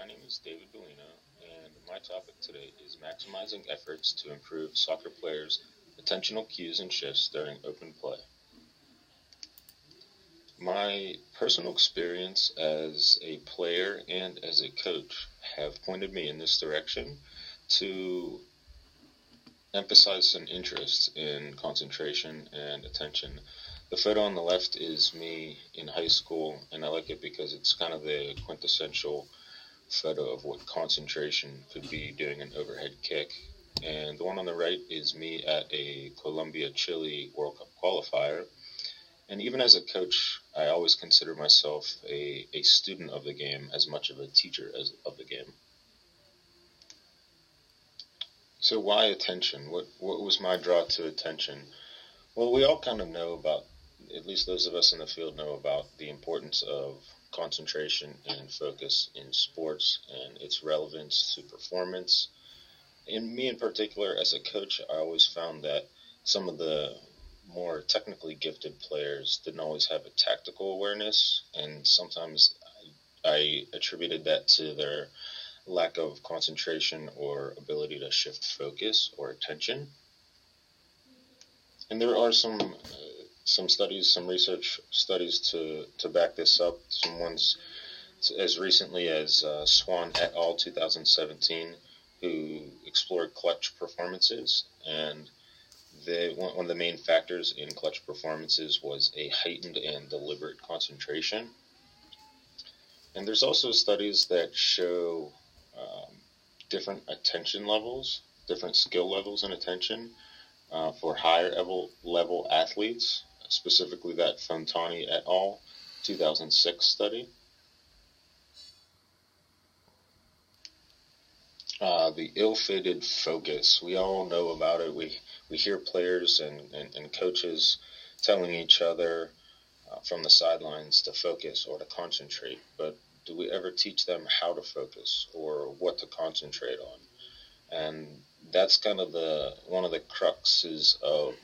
My name is David Bellina, and my topic today is maximizing efforts to improve soccer players' attentional cues and shifts during open play. My personal experience as a player and as a coach have pointed me in this direction to emphasize an interest in concentration and attention. The photo on the left is me in high school, and I like it because it's kind of the quintessential photo of what concentration could be doing an overhead kick. And the one on the right is me at a Colombia-Chile World Cup qualifier. And even as a coach, I always consider myself a student of the game as much of a teacher of the game. So why attention? What was my draw to attention? Well, we all kind of know about, at least those of us in the field know about the importance of concentration and focus in sports and its relevance to performance. In me in particular, as a coach, I always found that some of the more technically gifted players didn't always have a tactical awareness, and sometimes I attributed that to their lack of concentration or ability to shift focus or attention. And there are some studies, some research studies to back this up. Some ones as recently as Swan et al. 2017, who explored clutch performances, and one of the main factors in clutch performances was a heightened and deliberate concentration. And there's also studies that show different attention levels, different skill levels in attention for higher level athletes, specifically that Fontani et al. 2006 study. The ill-fated focus. We all know about it. We hear players and coaches telling each other from the sidelines to focus or to concentrate, but do we ever teach them how to focus or what to concentrate on? And that's kind of one of the cruxes of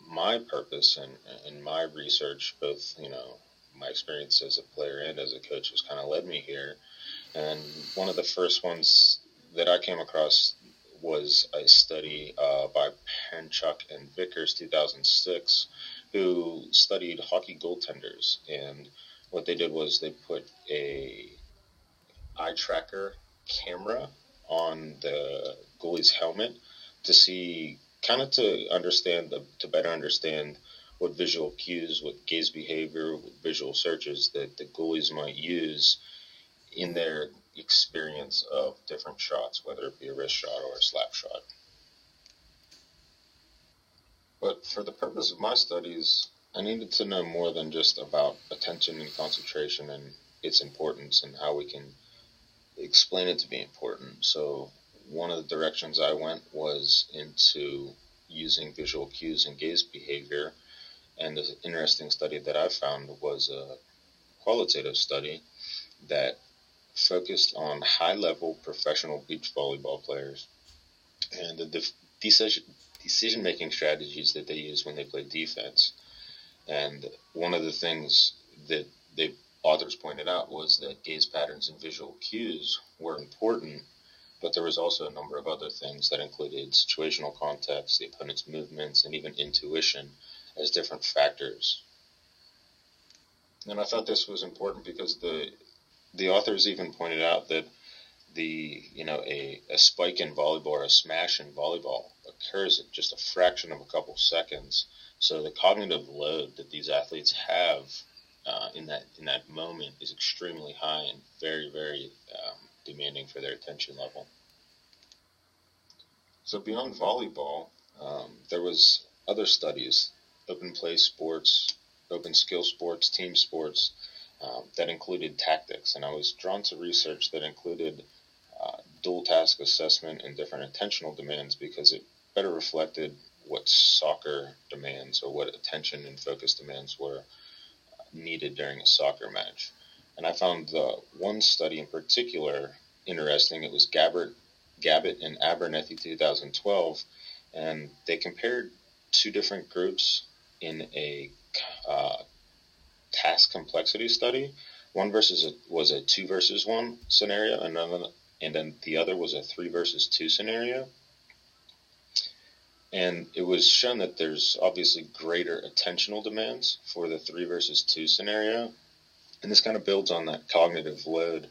my purpose and my research, both, my experience as a player and as a coach has kind of led me here. And one of the first ones that I came across was a study by Penchuk and Vickers, 2006, who studied hockey goaltenders. And what they did was they put a eye tracker camera on the goalie's helmet to see, kind of to better understand what visual cues, what gaze behavior, what visual searches that the goalies might use in their experience of different shots, whether it be a wrist shot or a slap shot. But for the purpose of my studies, I needed to know more than just about attention and concentration and its importance and how we can explain it to be important. So one of the directions I went was into using visual cues and gaze behavior. And the interesting study that I found was a qualitative study that focused on high-level professional beach volleyball players and the decision-making strategies that they use when they play defense. And one of the things that the authors pointed out was that gaze patterns and visual cues were important, but there was also a number of other things that included situational context, the opponent's movements, and even intuition as different factors. And I thought this was important because the authors even pointed out that a spike in volleyball or a smash in volleyball occurs at just a fraction of a couple seconds. So the cognitive load that these athletes have in that moment is extremely high and very, very demanding for their attention level. So beyond volleyball, there was other studies, open play sports, open skill sports, team sports, that included tactics. And I was drawn to research that included dual task assessment and different attentional demands because it better reflected what soccer demands or what attention and focus demands were needed during a soccer match. And I found one study in particular interesting. It was Gabbett and Abernethy 2012, and they compared two different groups in a task complexity study. Was a 2 versus 1 scenario, and then the other was a 3 versus 2 scenario. And it was shown that there's obviously greater attentional demands for the 3 versus 2 scenario. And this kind of builds on that cognitive load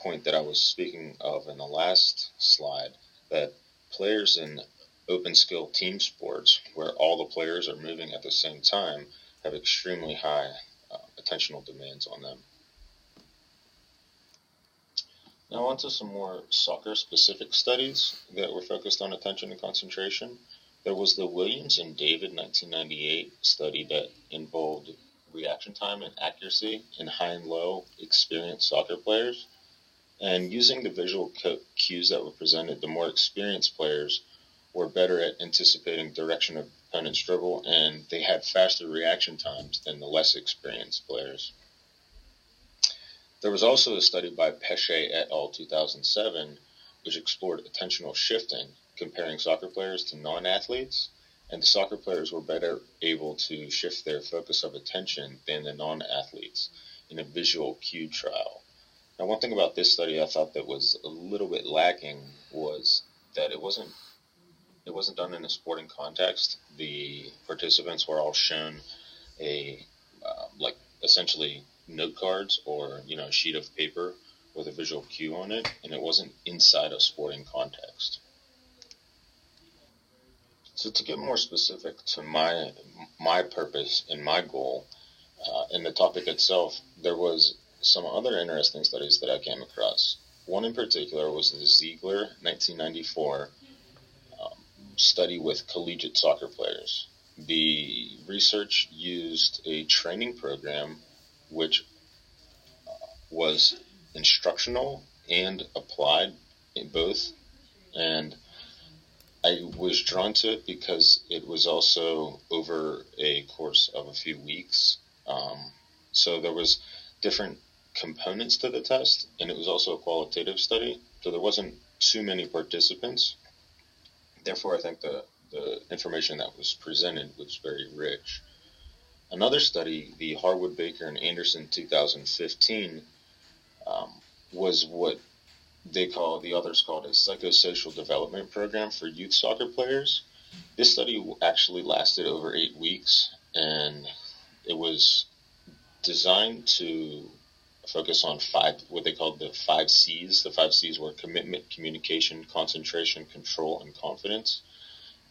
point that I was speaking of in the last slide, that players in open skill team sports, where all the players are moving at the same time, have extremely high attentional demands on them. Now on to some more soccer-specific studies that were focused on attention and concentration. There was the Williams and David 1998 study that involved reaction time and accuracy in high and low experienced soccer players. And using the visual cues that were presented, the more experienced players were better at anticipating direction of opponent's dribble, and they had faster reaction times than the less experienced players. There was also a study by Pesce et al. 2007, which explored attentional shifting, comparing soccer players to non-athletes, and the soccer players were better able to shift their focus of attention than the non-athletes in a visual cue trial. Now, one thing about this study I thought that was a little bit lacking was that it wasn't done in a sporting context. The participants were all shown essentially note cards or a sheet of paper with a visual cue on it, and it wasn't inside a sporting context. So to get more specific to my purpose and my goal in the topic itself, there was some other interesting studies that I came across. One in particular was the Ziegler 1994 study with collegiate soccer players. The research used a training program which was instructional and applied in both, and I was drawn to it because it was also over a course of a few weeks. So there was different components to the test, and it was also a qualitative study, so there wasn't too many participants. Therefore, I think the information that was presented was very rich. Another study, the Harwood, Baker, and Anderson 2015, was what the others called a psychosocial development program for youth soccer players. This study actually lasted over 8 weeks, and it was designed to focus on what they called the 5 C's. The 5 C's were commitment, communication, concentration, control, and confidence.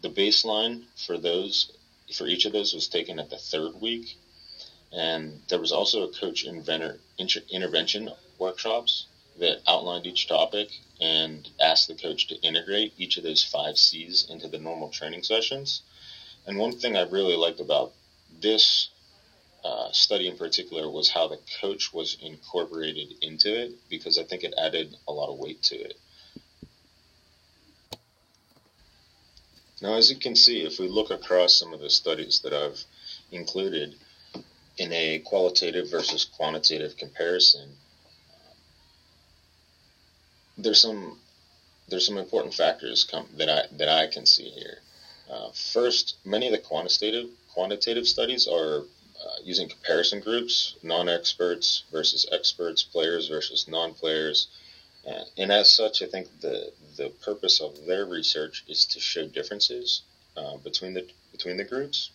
The baseline for each of those was taken at the 3rd week, and there was also a coach intervention workshops that outlined each topic and asked the coach to integrate each of those 5 C's into the normal training sessions. And one thing I really liked about this study in particular was how the coach was incorporated into it, because I think it added a lot of weight to it. Now, as you can see, if we look across some of the studies that I've included in a qualitative versus quantitative comparison, there's some important factors that I can see here. First, many of the quantitative studies are using comparison groups, non-experts versus experts, players versus non-players, and as such, I think the purpose of their research is to show differences between the groups.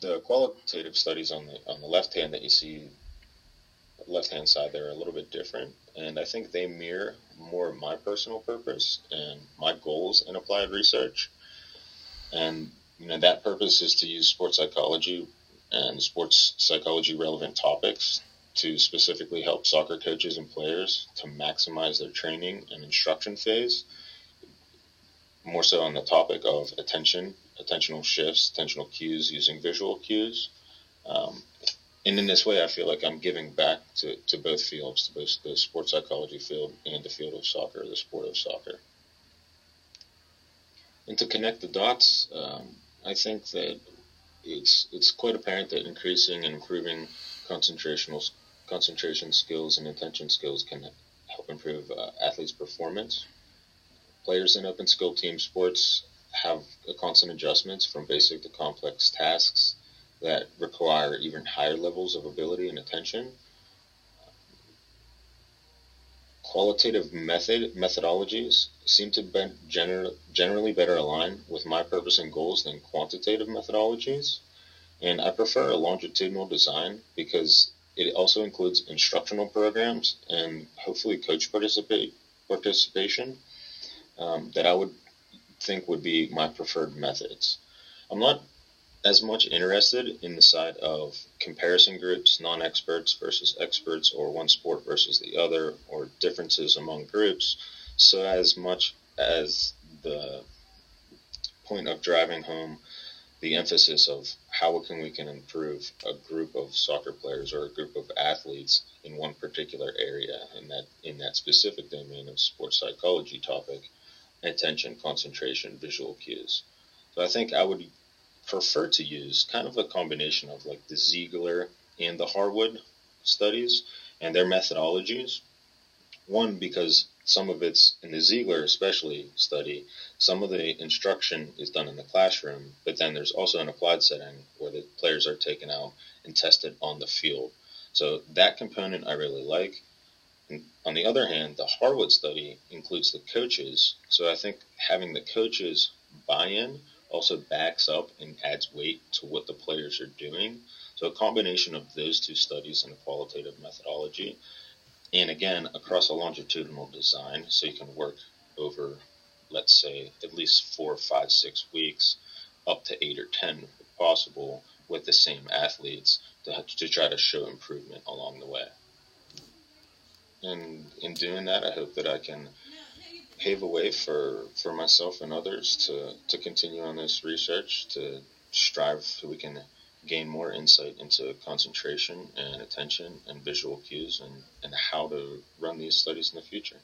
The qualitative studies on the left hand that you see, left-hand side, they're a little bit different, and I think they mirror more of my personal purpose and my goals in applied research. And that purpose is to use sports psychology and sports psychology relevant topics to specifically help soccer coaches and players to maximize their training and instruction phase, more so on the topic of attentional shifts, attentional cues using visual cues. And in this way, I feel like I'm giving back to both fields, to both the sports psychology field and the field of soccer, the sport of soccer. And to connect the dots, I think that it's quite apparent that increasing and improving concentration skills and attention skills can help improve athletes' performance. Players in open skill team sports have constant adjustments from basic to complex tasks that require even higher levels of ability and attention. Qualitative methodologies seem to be generally better aligned with my purpose and goals than quantitative methodologies. And I prefer a longitudinal design because it also includes instructional programs and hopefully coach participation that I would think would be my preferred methods. I'm not as much interested in the side of comparison groups, non-experts versus experts, or one sport versus the other, or differences among groups, so as much as the point of driving home the emphasis of how we can improve a group of soccer players or a group of athletes in one particular area in that specific domain of sports psychology topic: attention, concentration, visual cues. So I think I would prefer to use kind of a combination of like the Ziegler and the Harwood studies and their methodologies. One, because some of it's in the Ziegler especially study, some of the instruction is done in the classroom, but then there's also an applied setting where the players are taken out and tested on the field. So that component I really like. And on the other hand, the Harwood study includes the coaches, so I think having the coaches buy-in also backs up and adds weight to what the players are doing. So a combination of those two studies and a qualitative methodology, and again, across a longitudinal design, so you can work over, let's say, at least 4, 5, 6 weeks, up to 8 or 10 if possible, with the same athletes to try to show improvement along the way. And in doing that, I hope that I can pave a way for myself and others to continue on this research, to strive so we can gain more insight into concentration and attention and visual cues and how to run these studies in the future.